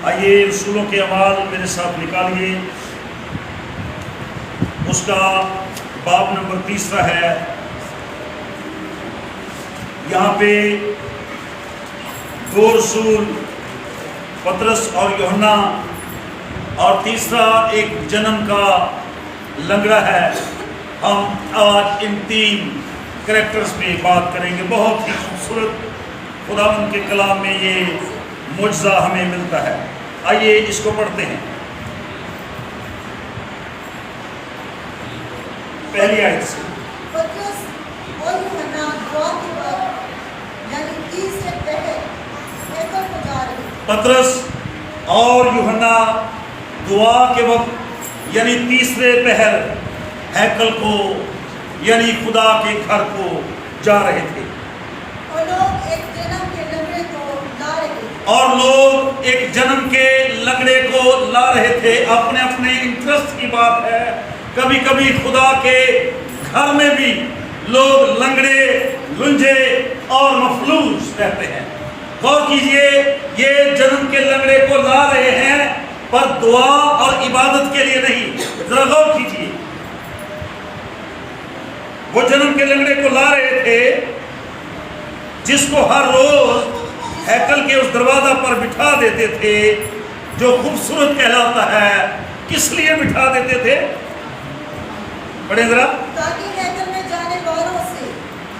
آئیے رسولوں کے اعمال میرے ساتھ نکالیے، اس کا باب نمبر 3 ہے۔ یہاں پہ دو رسول پطرس اور یوحنا، اور تیسرا ایک جنم کا لنگڑا ہے۔ ہم آج ان 3 کریکٹرز پہ بات کریں گے۔ بہت ہی خوبصورت خداوند کے کلام میں یہ معجزہ ہمیں ملتا ہے۔ آئیے اس کو پڑھتے ہیں۔ پہلی آیت سے۔ پطرس اور یوحنا دعا کے وقت یعنی تیسرے پہر ہیکل کو جا رہے تھے۔ پطرس اور یوحنا دعا کے وقت یعنی تیسرے پہر ہیکل کو یعنی خدا کے گھر کو جا رہے تھے، اور لوگ ایک جنم کے لنگڑے کو لا رہے تھے۔ اور لوگ ایک جنم کے لنگڑے کو لا رہے تھے۔ اپنے اپنے انٹرسٹ کی بات ہے۔ کبھی کبھی خدا کے گھر میں بھی لوگ لنگڑے، لنجے اور مفلوج رہتے ہیں۔ غور کیجئے، یہ جنم کے لنگڑے کو لا رہے ہیں پر دعا اور عبادت کے لیے نہیں۔ ذرا غور کیجئے، وہ جنم کے لنگڑے کو لا رہے تھے جس کو ہر روز ہیکل کے اس دروازہ پر بٹھا دیتے تھے، جو خوبصورت کہلاتا ہے۔ کس لیے بٹھا دیتے تھے؟ پڑھیں ذرا۔ تاکہ ہیکل میں جانے والوں سے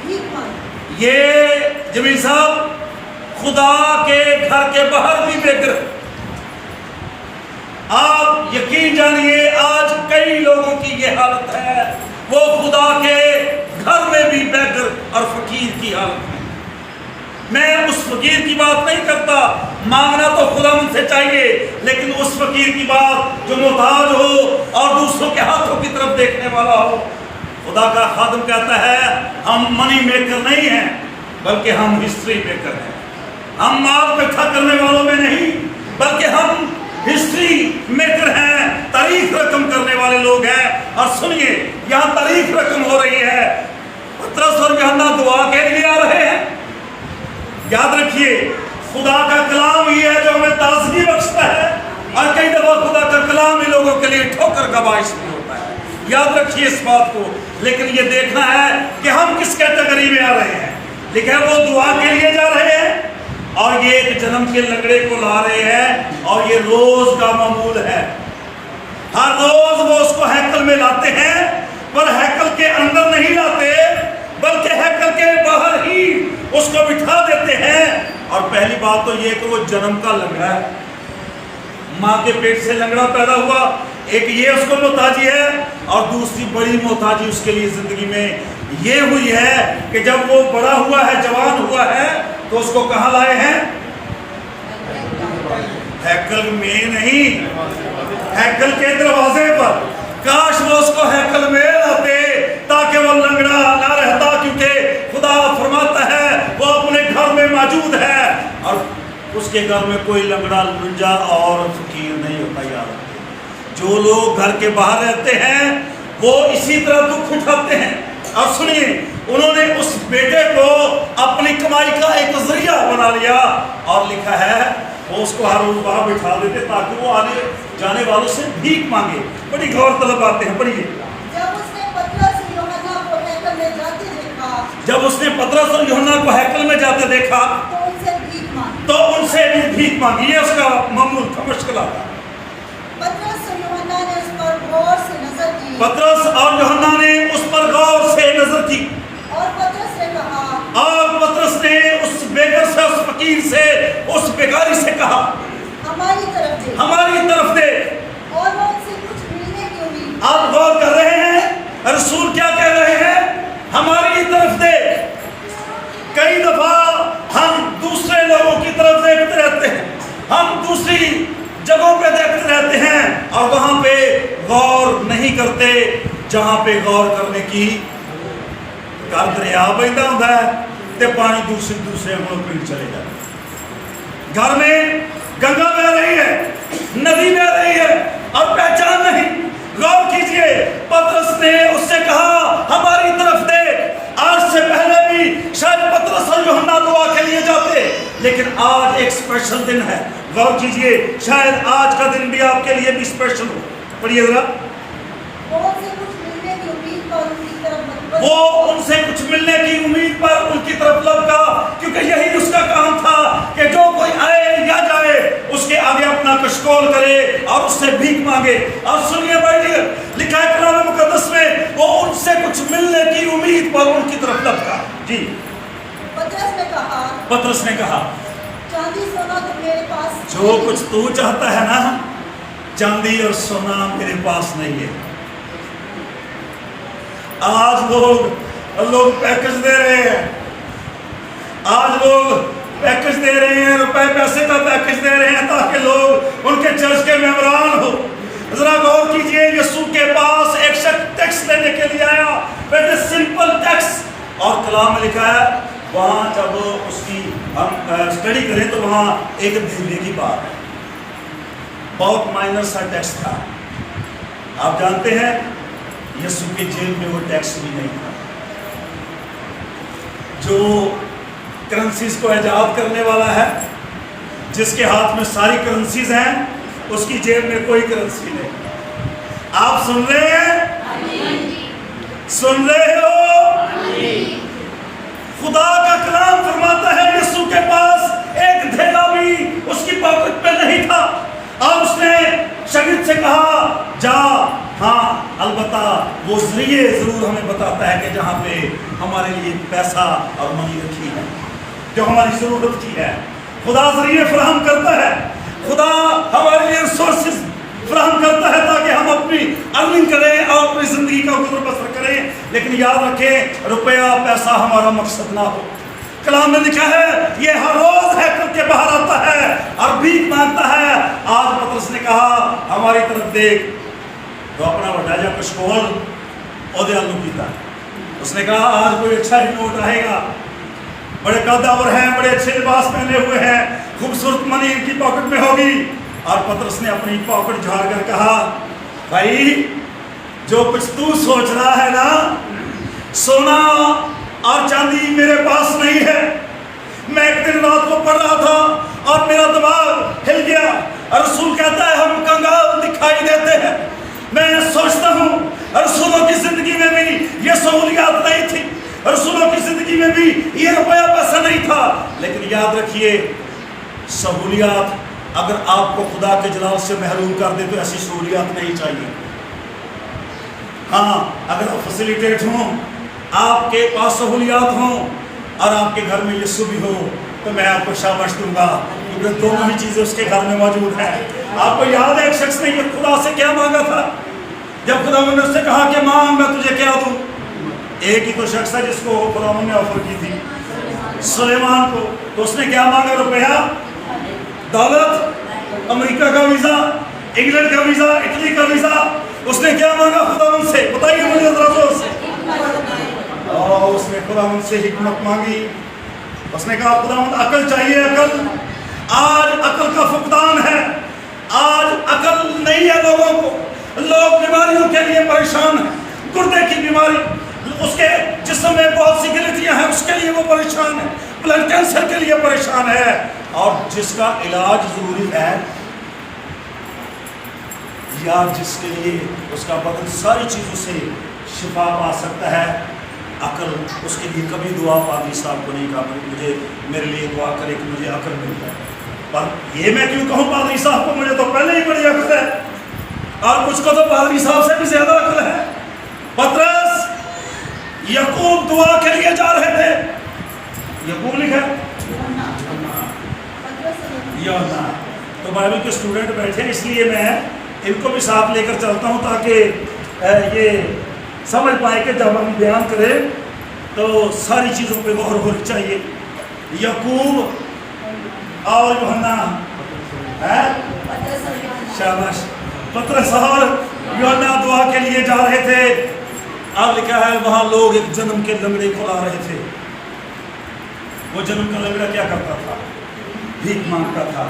بھیک مانگے۔ یہ جمیل صاحب خدا کے گھر کے باہر بھی بے گر۔ آپ یقین جانیے آج کئی لوگوں کی یہ حالت ہے، وہ خدا کے گھر میں بھی بے گر اور فقیر کی حالت ہے۔ میں اس فقیر کی بات نہیں کرتا، مانگنا تو خدا ان سے چاہیے، لیکن اس فقیر کی بات جو محتاج ہو اور دوسروں کے ہاتھوں کی طرف دیکھنے والا ہو۔ خدا کا خادم کہتا ہے ہم منی میکر نہیں ہیں بلکہ ہم ہسٹری میکر ہیں۔ ہم مال اکٹھا کرنے والوں میں نہیں بلکہ ہم ہسٹری میکر ہیں، تاریخ رقم کرنے والے لوگ ہیں۔ اور سنیے، یہاں تاریخ رقم ہو رہی ہے۔ پطرس اور یوحنا دعا کے لیے آ رہے ہیں۔ یاد رکھیے، خدا کا کلام ہی ہے جو ہمیں تازگی بخشتا ہے، اور کئی دفعہ خدا کا کلام ہی لوگوں کے لیے ٹھوکر کا باعث بھی ہوتا ہے۔ یاد رکھیے اس بات کو۔ لیکن یہ دیکھنا ہے کہ ہم کس کیٹیگری میں آ رہے ہیں۔ لکھا ہے وہ دعا کے لیے جا رہے ہیں اور یہ ایک جنم کے لنگڑے کو لا رہے ہیں، اور یہ روز کا معمول ہے۔ ہر روز وہ اس کو ہیکل میں لاتے ہیں، پر ہیکل کے اندر نہیں لاتے بلکہ ہیکل کے باہر ہی اس کو بٹھا دیتے ہیں۔ اور پہلی بات تو یہ کہ وہ جنم کا لنگڑا ہے، ماں کے پیٹ سے لنگڑا پیدا ہوا۔ ایک یہ اس کو محتاجی ہے، اور دوسری بڑی محتاجی اس کے لیے زندگی میں یہ ہوئی ہے کہ جب وہ بڑا ہوا ہے، جوان ہوا ہے، تو اس کو کہاں لائے ہیں؟ ہیکل میں نہیں، ہیکل کے دروازے پر۔ کاش وہ اس کو ہیکل میں لاتے تاکہ وہ لنگڑا نہ رہتا، کیونکہ خدا فرماتا ہے وہ اپنے گھر میں موجود ہے، اور اس کے گھر میں کوئی لنگڑا، لنجا اور فقیر نہیں ہوتا۔ یاد رکھیں، جو لوگ گھر کے باہر رہتے ہیں وہ اسی طرح دکھ اٹھاتے ہیں۔ اور سنیے، انہوں نے اس بیٹے کو اپنی کمائی کا ایک ذریعہ بنا لیا، اور لکھا ہے وہ اس کو ہر روز باہر بٹھا دیتے تاکہ وہ آنے جانے والوں سے بھیک مانگے۔ بڑی غور طلب باتیں ہیں، پڑھیے۔ جب اس نے پطرس اور یوحنا کو ہیکل میں جاتے دیکھا جب اس نے پطرس اور یوحنا کو ہیکل میں جاتے دیکھا تو ان سے بھیک مانگی۔ تو ان سے بھی بھیک مانگی۔ یہ اس کا معمول تھا، مشکلات تھا۔ پطرس اور یوحنا نے اس پر غور سے نظر کی، پطرس اور یوحنا نے اس پر غور سے نظر کی، اور پطرس نے کہا، اور پطرس نے اس بےگر سے، اس فقیر سے، اس بیگاری سے کہا ہماری طرف دے۔ ہماری طرف دے۔ اور وہ ان سے کچھ ملنے کی امید۔ آپ غور کر رہے ہیں رسول کیا کہہ رہے ہیں؟ ہماری طرف دے۔ کئی دفعہ ہم دوسرے لوگوں کی طرف دیکھتے رہتے ہیں، ہم دوسری جگہوں پہ دیکھتے رہتے ہیں، اور وہاں پہ غور نہیں کرتے جہاں پہ غور کرنے کی گھر دریا بہتا ہوتا ہے تے پانی دوسرے ملک میں چلے جاتا ہے۔ گھر میں گنگا بہ رہی ہے، ندی بہ رہی ہے، اور پہچان نہیں۔ غور کیجئے، پطرس نے اس سے کہا ہماری طرف دے۔ آج سے پہلے بھی شاید پطرس اور यूहन्ना दुआ के लिए जाते, लेकिन आज एक स्पेशल दिन है। गौर कीजिए, शायद आज का दिन भी आपके लिए भी स्पेशल हो। पढ़िए जरा। वो उनसे कुछ मिलने की उम्मीद पर उनकी तरफ लपका, क्योंकि यही उसका काम था कि जो कोई आए या जाए उसके आगे अपना कशकोल करे और उससे भीख मांगे। और सुनिए भाई, लिखा है कुरान मुकद्दस में, वो उनसे कुछ मिलने की उम्मीद पर उनकी तरफ लपका। जी। पतरस ने कहा चांदी सोना तो मेरे पास, जो कुछ तू चाहता है ना, चांदी और सोना मेरे पास नहीं है। आज लोग पैकेज दे रहे हैं, आज लोग पैकेज दे रहे हैं, रुपए पैसे का पैकेज दे रहे हैं ताकि लोग उनके चर्च के मेंबरान हो। जरा गौर कीजिए, यीशु के पास एक शख्स टैक्स लेने के लिए आया, वेरी सिंपल टैक्स, और कलाम में लिखा है, वहाँ जब उसकी हम स्टडी करें तो वहाँ एक महीने की बात है, बहुत माइनर सा टैक्स था। आप जानते हैं यीशु के जेब में वो टैक्स भी नहीं था। जो करेंसीज को आजाद करने वाला है, जिसके हाथ में सारी करेंसीज हैं, उसकी जेब में कोई करेंसी नहीं। आप सुन रहे हैं? सुन रहे हो? खुदा का कलाम फरमाता है यीशु के पास एक धेला भी उसकी पॉकेट में नहीं था। और उसने शागिर्द से कहा, जा, हाँ अलबत्ता वो जरिए जरूर हमें बताता है कि जहाँ पे हमारे लिए पैसा और मनी रखी है, जो हमारी जरूरत की है, खुदा जरिए फराहम करता है। खुदा हमारे लिए रिसोर्सेज फराहम करता है ताकि हम अपनी अर्निंग करें और अपनी जिंदगी का गुजर बसर करें। लेकिन याद रखें, रुपया पैसा हमारा मकसद ना हो। कलाम में लिखा है, ये हर रोज है करके बाहर आता है और भीख मांगता है। आज पतरस ने कहा, हमारी तरफ देख, तो अपना बड़ा जा कशकोल ओदे आलू कीता। उसने कहा, आज कोई अच्छा ही नोट आएगा, बड़े कद्दावर हैं, बड़े अच्छे लिबास पहने हुए हैं, खूबसूरत मनी इनकी पॉकेट में होगी। और पतरस ने अपनी पॉकेट झाड़ कर कहा, भाई जो कुछ तू सोच रहा है ना, सोना और चांदी मेरे पास नहीं है। मैं एक दिन रात को पढ़ रहा था और मेरा दिमाग हिल गया। रसूल कहता है हम कंगाल दिखाई देते हैं। मैं सोचता हूँ रसूलों की जिंदगी में भी ये सहूलियात नहीं थी, रसूलों की जिंदगी में भी ये रुपया पैसा नहीं था। लेकिन याद रखिए, सहूलियात अगर आपको खुदा के जलाल से महरूम कर दे तो ऐसी सहूलियात नहीं चाहिए। हाँ, अगर आप फैसिलिटेट हों, आपके पास सहूलियात हों और आपके घर में यीशु भी हो, तो मैं आपको शाबाश दूंगा, क्योंकि दोनों ही चीज़ें उसके घर में मौजूद हैं। आपको याद है एक शख्स ने खुदा से क्या मांगा था? जब खुदा ने उससे कहा कि मांग मैं तुझे क्या दूँ, एक ही तो शख्स है जिसको खुदा ने ऑफर की थी, सुलेमान को। तो उसने क्या मांगा? रुपया, दौलत, अमेरिका का वीज़ा, इंग्लैंड का वीज़ा, इटली का वीज़ा। उसने क्या मांगा खुदा से? बताइए मुझे जरा जोर से। और उसने खुदा से हिकमत मांगी। उसने कहा खुदा अकल चाहिए, अकल। आज अकल का फुकदान है, आज अकल नहीं है लोगों को। लोग बीमारियों के लिए परेशान हैं, गुर्दे की बीमारी, उसके जिस्म में बहुत सी गिलटियाँ हैं, उसके लिए वो परेशान है, ब्लड कैंसर के लिए परेशान है। और जिसका इलाज जरूरी है या जिसके लिए उसका बदन सारी चीज़ों से शिफा पा सकता है, अकल उसके लिए कभी दुआ पादरी साहब को नहीं कहा मुझे मेरे लिए दुआ करे कि मुझे अकल मिल जाए। पर ये मैं क्यों कहूँ पादरी साहब को, मुझे तो पहले ही बड़ी अकल है और मुझको तो पादरी साहब से भी ज़्यादा अकल है। पतरस याकूब दुआ के लिए जा रहे थे, याकूब लिखा यूहन्ना, तो बाइबल के स्टूडेंट बैठे, इसलिए मैं इनको भी साथ लेकर चलता हूँ ताकि ये समझ पाए कि जब हम बयान करें तो सारी चीज़ों पे गौर होनी चाहिए। याकूब और यूहन्ना है, शाबाश। पतरस और यूहन्ना दुआ के लिए जा रहे थे। अब लिखा है वहाँ लोग एक जन्म के लंगड़े को ला रहे थे। वो जन्म का लंगड़ा क्या करता था? भीख मांगता था।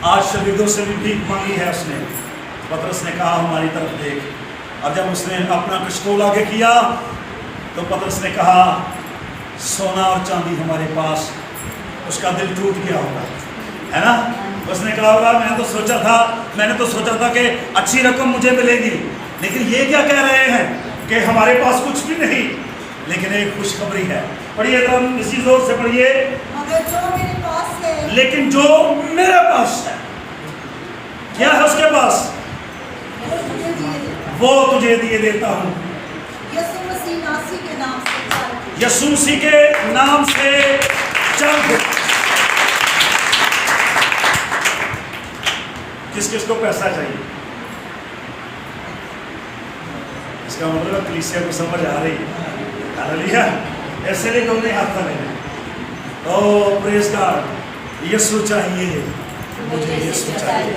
आज शहीदों से भी भीख मांगी है उसने। पतरस ने कहा हमारी तरफ देख। और जब उसने अपना कशकोल आगे किया तो पतरस ने कहा सोना और चांदी हमारे पास, उसका दिल टूट गया होगा, है ना। उसने कहा होगा मैंने तो सोचा था कि अच्छी रकम मुझे मिलेगी, लेकिन ये क्या कह रहे हैं कि हमारे पास कुछ भी नहीं। लेकिन एक खुशखबरी है, पढ़िए तो इसी जोर से पढ़िए, मगर जो मेरे पास है लेकिन जो मेरे पास है, क्या है उसके पास, वो तुझे दिए देता वो तुझे दिए देता हूँ। यीशु मसीह नासी के नाम से चल। यीशु मसीह के नाम से चल। किस किस को पैसा चाहिए? इसका मतलब कलीसिया को समझ आ रही है, हालेलुया। ऐसे नहीं तुमने हाथ था मैंने, ओ प्रेज गॉड, यीशु चाहिए, मुझे यीशु चाहिए।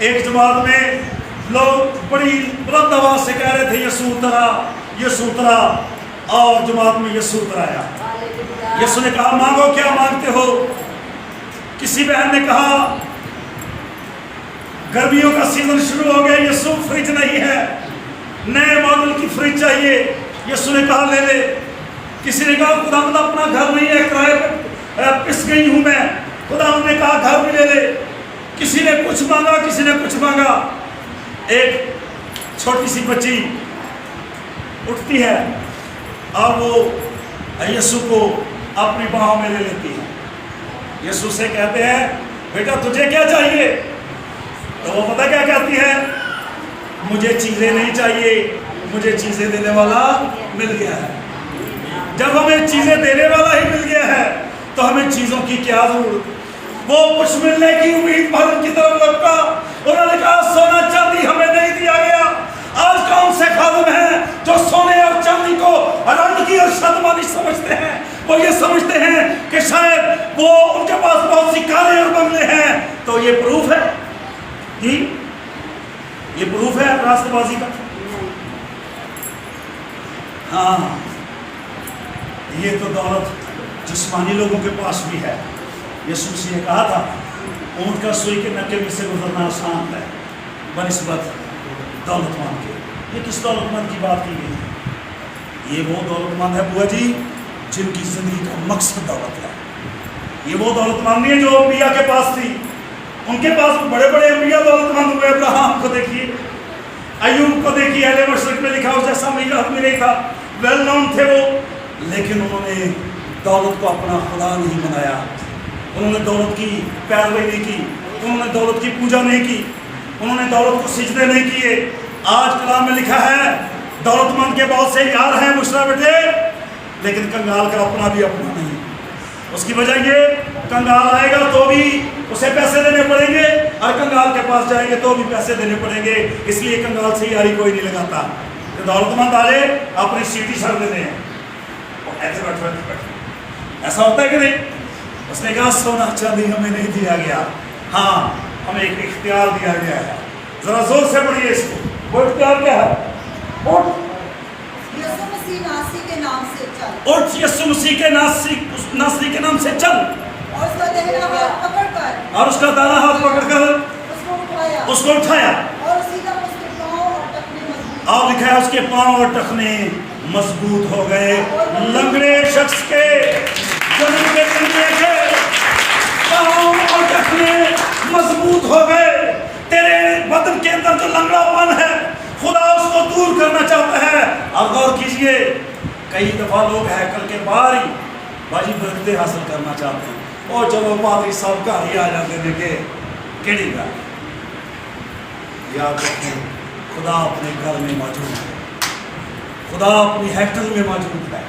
एक जमात में लोग बड़ी बुलंद आवाज से कह रहे थे यीशु उतरा, यीशु उतरा, और जमात में यीशु उतराया। यीशु ने कहा मांगो क्या मांगते हो। किसी बहन ने कहा गर्मियों का सीजन शुरू हो गया, यीशु फ्रिज नहीं है, नए मॉडल की फ्रिज चाहिए। यीशु ने कहा ले ले। किसी ने कहा खुदावंद अपना घर नहीं है, किराए पे पिस गई हूं मैं। खुदावंद ने कहा घर भी ले ले। किसी ने कुछ मांगा, किसी ने कुछ मांगा। एक छोटी सी बच्ची उठती है और वो यीशु को अपनी बाहों में ले लेती है। यीशु से कहते हैं बेटा तुझे क्या चाहिए? तो वो पता क्या कहती है, मुझे चीजें नहीं चाहिए, मुझे चीजें देने वाला मिल गया है। जब हमें चीजें देने वाला ही मिल गया है तो हमें चीजों की क्या जरूरत। वो कुछ मिलने की उम्मीद पर उनकी तरफ लपका, उन्होंने कहा सोना चांदी हमें नहीं दिया गया। आज कौन से खादिम हैं जो सोने और चांदी को रंग की और शतमानी समझते हैं? वो ये समझते हैं कि शायद वो उनके पास बहुत सी कारें और बंगले हैं। तो ये प्रूफ है कि ये प्रूफ है राष्ट्रबाजी का। हाँ, ये तो दौलत जिस्मानी लोगों के पास भी है। यीशु मसीह ने कहा था ऊंट का सुई के नक्के में से गुजरना आसान है बनिस्बत दौलतमंद के। ये किस दौलतमंद की बात की गई है? ये वो दौलतमंद है बुआ जी जिनकी जिंदगी का मकसद दौलत है। ये वो दौलतमंद नहीं है जो अंबिया के पास थी। उनके पास बड़े बड़े अंबिया दौलतमंद हुए। अब्राहम को देखिए, अय्यूब को देखिए, अहले मशरिक में लिखा हो जैसा अमीर आदमी नहीं था, वेल नोन थे वो, लेकिन उन्होंने दौलत को अपना खुदा नहीं बनाया। उन्होंने दौलत की पैरवी नहीं की, उन्होंने दौलत की पूजा नहीं की, उन्होंने दौलत को सिजदे नहीं किए। आज कलाम में लिखा है दौलतमंद के बहुत से यार हैं मुशरा बेटे, लेकिन कंगाल का अपना भी अपना नहीं। उसकी वजह ये कंगाल आएगा तो भी उसे पैसे देने पड़ेंगे और कंगाल के पास जाएंगे तो भी पैसे देने पड़ेंगे। इसलिए कंगाल से यारी कोई नहीं लगाता। तो दौलतमंद आ जाए अपनी सीटी छड़ देते हैं, ऐसे बैठ ऐसा होता है कि नहीं? उसने कहा सोना चांदी हमें नहीं दिया गया, हाँ हमें एक इख्तियार दिया गया है। जरा जोर से पढ़िए इसको, वो इख्तियार क्या है? उठ यीशु मसीह नासी के नाम से चल। उठ यीशु मसीह के नासरी के नाम से चल। और उसका दाहिना हाथ पकड़कर, और उसका दाहिना हाथ पकड़कर उसको उठाया और और सीधा उसके पांव और टखने मजबूत। आप लिखा है उसके पांव और टखने मजबूत हो गए। लंगड़े शख्स के जन्म के पांव और टखने मजबूत हो गए। तेरे बदन के अंदर जो लंगड़ापन है खुदा उसको दूर करना चाहता है। अब गौर कीजिए, कई दफा लोग हैकल के बाहर ही बाजी बरकते हासिल करना चाहते हैं। और चलो पादरी साहब घर ही आ जाते देखे केड़ी का। याद रखें खुदा अपने घर में मौजूद है, खुदा अपनी हैकल में मौजूद है।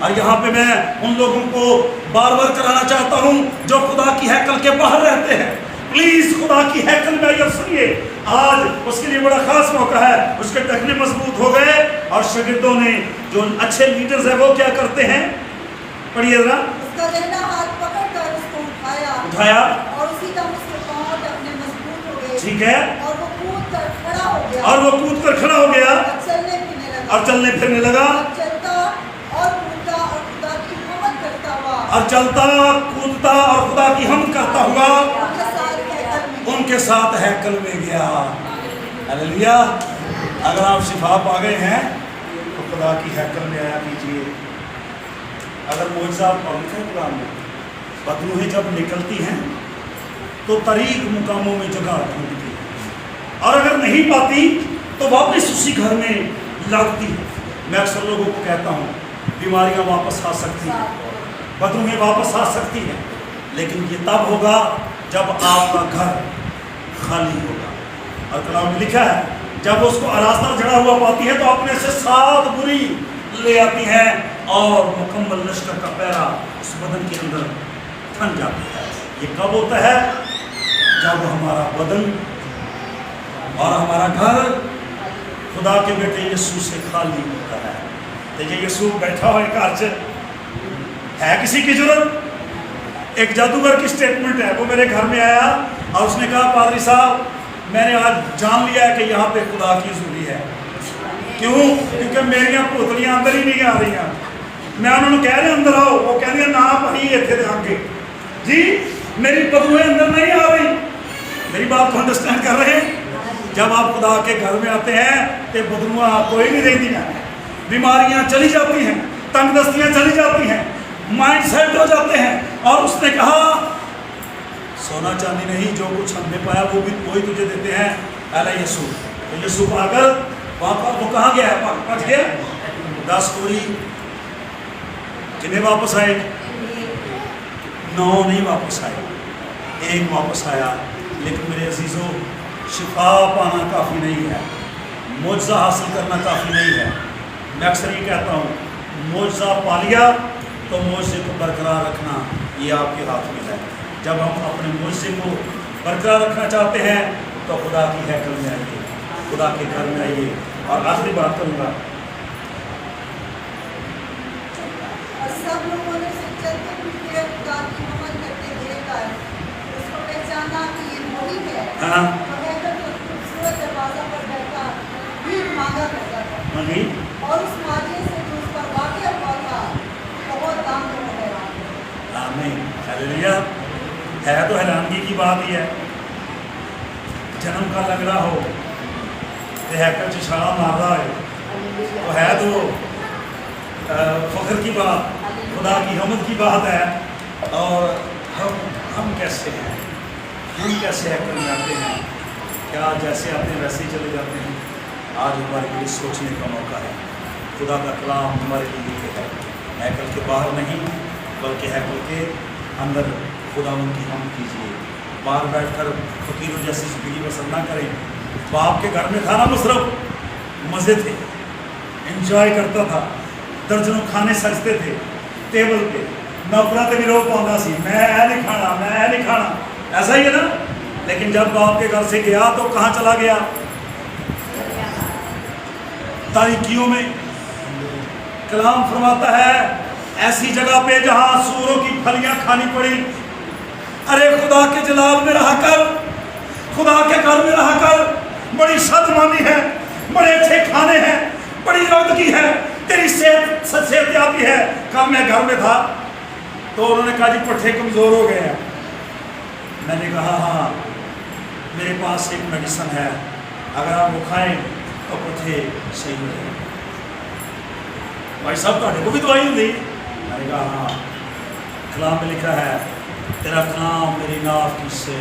और यहाँ पे मैं उन लोगों को बार बार कराना चाहता हूँ जो खुदा की हैकल के बाहर रहते हैं, प्लीज खुदा की हैकल में आइए सुनिए। आज उसके लिए बड़ा खास मौका है। उसके टखने मजबूत हो गए और शागिर्दों ने जो अच्छे लीडर्स हैं वो क्या करते हैं, पढ़िए जरा। उसका दाहिना हाथ पकड़कर उसको उठाया और उसी दम उसके पांव टखने मजबूत हो गए। ठीक है। और वो कूद कर खड़ा हो गया और वो कूद कर खड़ा हो गया और चलने फिरने लगा। और चलने फिरने लगा और चलता और कूदता और खुदा की हमद करता हुआ और चलता कूदता और खुदा की हम करता हुआ उनके साथ हैकल में गया। हालेलुया। अगर आप शिफा पा गए हैं तो खुदा की हैकल में आया कीजिए। اگر معجزہ پڑھتے ہیں قرآن میں، بدروہیں جب نکلتی ہیں تو طریق مقاموں میں جگہ ڈھونڈتی ہے، اور اگر نہیں پاتی تو واپس اسی گھر میں لگتی ہے۔ میں اکثر لوگوں کو کہتا ہوں بیماریاں واپس آ سکتی ہیں، بدروہیں واپس آ سکتی ہیں، لیکن یہ تب ہوگا جب آپ کا گھر خالی ہوگا۔ اور کلام میں لکھا ہے جب اس کو آراستہ جڑا ہوا پاتی ہے تو اپنے سے 7 بری لے آتی ہیں اور مکمل لشکر کا پیرا اس بدن کے اندر تھن جاتا ہے۔ یہ کب ہوتا ہے؟ جب ہمارا بدن اور ہمارا گھر خدا کے بیٹے یسوع سے خالی ہوتا ہے۔ تو یہ یسوع بیٹھا ہوا ایک آرچ ہے، کسی کی ضرورت؟ ایک جادوگر کی سٹیٹمنٹ ہے، وہ میرے گھر میں آیا اور اس نے کہا پادری صاحب میں نے آج جان لیا ہے کہ یہاں پہ خدا کی ضروری ہے۔ کیوں؟ کیونکہ میری پوتلیاں اندر ہی نہیں آ رہی ہیں۔ میں انہوں نے کہہ رہے اندر آؤ، وہ کہہ رہے نہ پڑھی اتنے دے آگے جی میری بدویں اندر نہیں آ رہی۔ میری بات کو انڈرسٹینڈ کر رہے ہیں؟ جب آپ خدا کے گھر میں آتے ہیں تو بدویں کوئی نہیں رہتی ہیں، بیماریاں چلی جاتی ہیں، تنگ دستیاں چلی جاتی ہیں، مائنڈ سیٹ ہو جاتے ہیں۔ اور اس نے کہا سونا چاندی نہیں، جو کچھ ہم نے پایا وہ بھی وہی تجھے دیتے ہیں، اے یسوع۔ تو یسوع آ کر وہ کہاں گیا ہے؟ پہنچ گیا 10 کوڑی کتنے واپس آئے؟ 9 نہیں واپس آئے، 1 واپس آیا۔ لیکن میرے عزیزوں شفا پانا کافی نہیں ہے، معجزہ حاصل کرنا کافی نہیں ہے۔ میں اکثر یہ کہتا ہوں معجزہ پا لیا تو معجزے کو برقرار رکھنا یہ آپ کے ہاتھ میں ہے۔ جب ہم اپنے معجزے کو برقرار رکھنا چاہتے ہیں تو خدا کی ہیکل میں آئیے، خدا کے گھر میں آئیے۔ اور آخری بات کروں گا، اور سب لوگوں نے اسے چلتے پھرتے خدا کی حمد کرتے دیکھ کر اس کو پہچانا کہ یہ وہی ہے جو ہیکل کے خوبصورت دروازہ پر بیٹھا بھیک مانگا کرتا تھا، اور اس ماجے سے جو اس پر واقع ہوا تھا بہت دام کو حیران ہوا۔ آمین، ہلیلویا۔ ہے تو حیرانگی کی بات ہی ہے، جنم کا لگ رہا ہو تو ہیکل سے چھاڑا مار رہا ہے، تو ہے تو فخر کی بات، خدا کی حمد کی بات ہے۔ اور ہم کیسے ہیں؟ ہم کیسے ہیکل میں آتے ہیں؟ کیا جیسے آتے ہیں ویسے ہی چلے جاتے ہیں؟ آج ہمارے لیے سوچنے کا موقع ہے۔ خدا کا کلام ہمارے لیے یہ ہے، ہیکل کے باہر نہیں بلکہ ہیکل کے اندر خدا ان کی حمد کیجیے۔ باہر بیٹھ کر فقیروں جیسی زندگی پسند نہ کریں۔ باپ کے گھر میں تھا نا مصرف، مزے تھے، انجوائے کرتا تھا، درجنوں کھانے سجتے تھے ٹیبل پہ، نوکرا تے بھی رو پاؤں سی میں نہیں کھانا، میں نہیں کھانا، ایسا ہی ہے نا۔ لیکن جب باپ کے گھر سے گیا تو کہاں چلا گیا؟ تاریکیوں میں۔ کلام فرماتا ہے ایسی جگہ پہ جہاں سوروں کی پھلیاں کھانی پڑی۔ ارے خدا کے جلال میں رہا کر، خدا کے گھر میں رہا کر، بڑی شادمانی ہے، بڑے اچھے کھانے ہیں، بڑی رونقی ہے، تیری صحت یابی ہے۔ کب میں گھر میں تھا تو انہوں نے کہا جی پٹھے کمزور ہو گئے ہیں۔ میں نے کہا ہاں میرے پاس ایک میڈیسن ہے، اگر آپ وہ کھائیں تو پٹھے صحیح ہو جائیں۔ بھائی صاحب تھوڑے کو بھی دوائی ہوتی؟ میں نے کہا ہاں، کلام میں لکھا ہے تیرا کلام میری ناف کی سے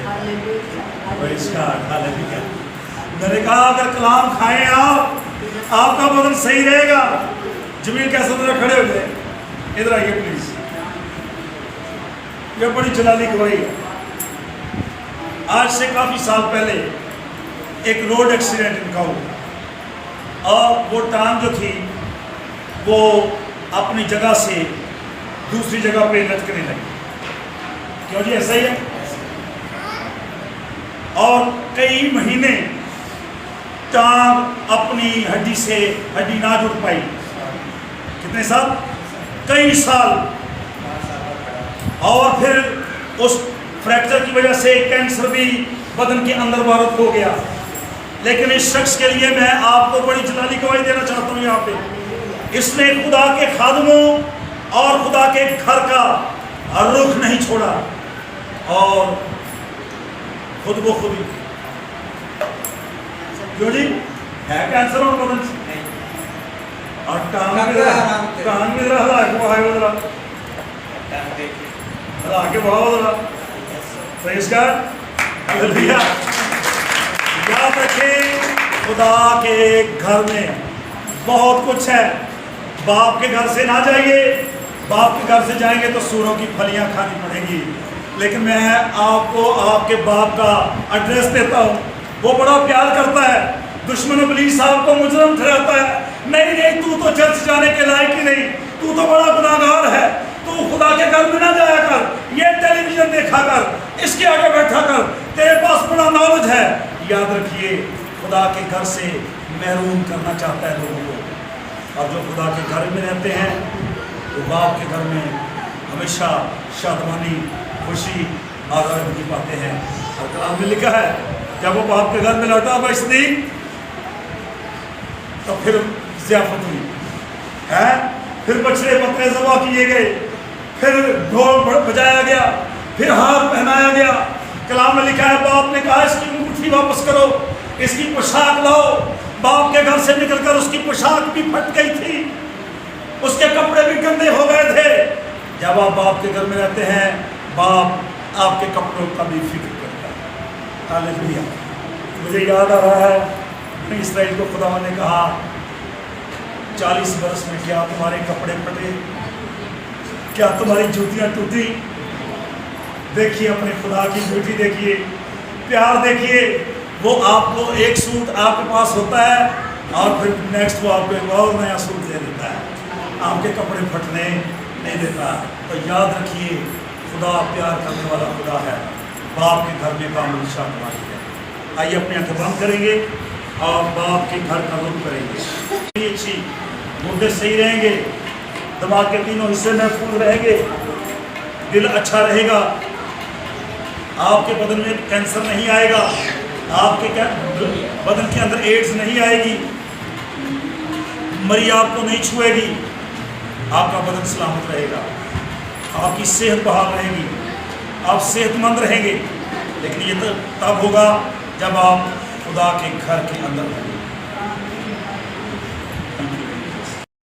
بڑی اسکار حالت ہے۔ میں نے کہا اگر کلام کھائیں آپ کا بدن صحیح رہے گا۔ جمیل کیسے ذرا کھڑے ہو جائے، ادھر آئیے پلیز۔ یہ بڑی جلالی گواہی ہے۔ آج سے کافی سال پہلے ایک روڈ ایکسیڈنٹ ان کا ہوا، اور وہ ٹانگ جو تھی وہ اپنی جگہ سے دوسری جگہ پہ لٹکنے لگی۔ کیوں جی ایسا ہی ہے؟ اور کئی مہینے ٹانگ اپنی ہڈی سے ہڈی نہ جڑ پائی۔ کتنے سال؟ کئی سال۔ اور پھر اس فریکچر کی وجہ سے کینسر بھی بدن کے اندر وارد ہو گیا۔ لیکن اس شخص کے لیے میں آپ کو بڑی جلالی گواہی دینا چاہتا ہوں یہاں پہ، اس نے خدا کے خادموں اور خدا کے گھر کا رخ نہیں چھوڑا، اور خود بخود ہی کیوں جی ہے کینسر اور بدن سے اور ٹانگ میں رہا ہے وہ ہے ادھر आगे बढ़ाओ जरा। Praise God, hallelujah. याद रखें, खुदा के घर में बहुत कुछ है। बाप के घर से ना जाइए, बाप के घर से जाएंगे तो सूरों की फलियां खानी पड़ेगी। लेकिन मैं आपको आपके बाप का एड्रेस देता हूँ। वो बड़ा प्यार करता है। दुश्मन इब्लीस साहब को मुजरम ठहराता है, नहीं नहीं तू तो चर्च जाने के लायक ही नहीं, तू तो बड़ा गुनाहगार है, तू खुदा के घर में ना जाया कर, ये टेलीविजन देखा कर, इसके आगे बैठा कर, तेरे पास बड़ा नॉलेज है। याद रखिए, खुदा के घर से महरूम करना चाहता है लोगों को। और जो खुदा के घर में रहते हैं वो बाप के घर में हमेशा शादमानी, खुशी और आनंद पाते हैं। और कलाम में लिखा है, जब वो बाप के घर में लौटा बस्ती तो फिर ज़ियाफत हुई है, फिर बछड़े बकरे ज़बा किए गए, फिर ढोल बजाया गया, फिर हार पहनाया गया। कलाम में लिखा है, बाप ने कहा इसकी अंगूठी वापस करो, इसकी पोशाक लाओ। बाप के घर से निकलकर उसकी पोशाक भी फट गई थी, उसके कपड़े भी गंदे हो गए थे। जब आप बाप के घर में रहते हैं, बाप आपके कपड़ों का भी फिक्र करता है। हालेलुया। मुझे याद आ रहा है, अपने इसराइल को खुदा ने कहा 40 बरस में क्या तुम्हारे कपड़े फटे, क्या तुम्हारी जूतियाँ टूटी? देखिए अपने खुदा की ब्यूटी, देखिए प्यार, देखिए वो आपको एक सूट आपके पास होता है और फिर नेक्स्ट वो आपको एक और नया सूट दे देता है, आपके कपड़े फटने नहीं देता। तो याद रखिए, खुदा प्यार करने वाला खुदा है। बाप के घर में काम शादमानी है। आइए अपनी आंखें बंद करेंगे और बाप के घर का रुख करेंगे। अच्छी मुद्दे सही रहेंगे, दिमाग के तीनों हिस्से महफूज रहेंगे, दिल अच्छा रहेगा, आपके बदन में कैंसर नहीं आएगा, आपके बदन के अंदर एड्स नहीं आएगी, मरी आपको नहीं छुएगी, आपका बदन सलामत रहेगा, आपकी सेहत बहाल रहेगी, आप सेहतमंद रहेंगे। लेकिन ये तो तब होगा जब आप खुदा के घर के अंदर रहेंगे।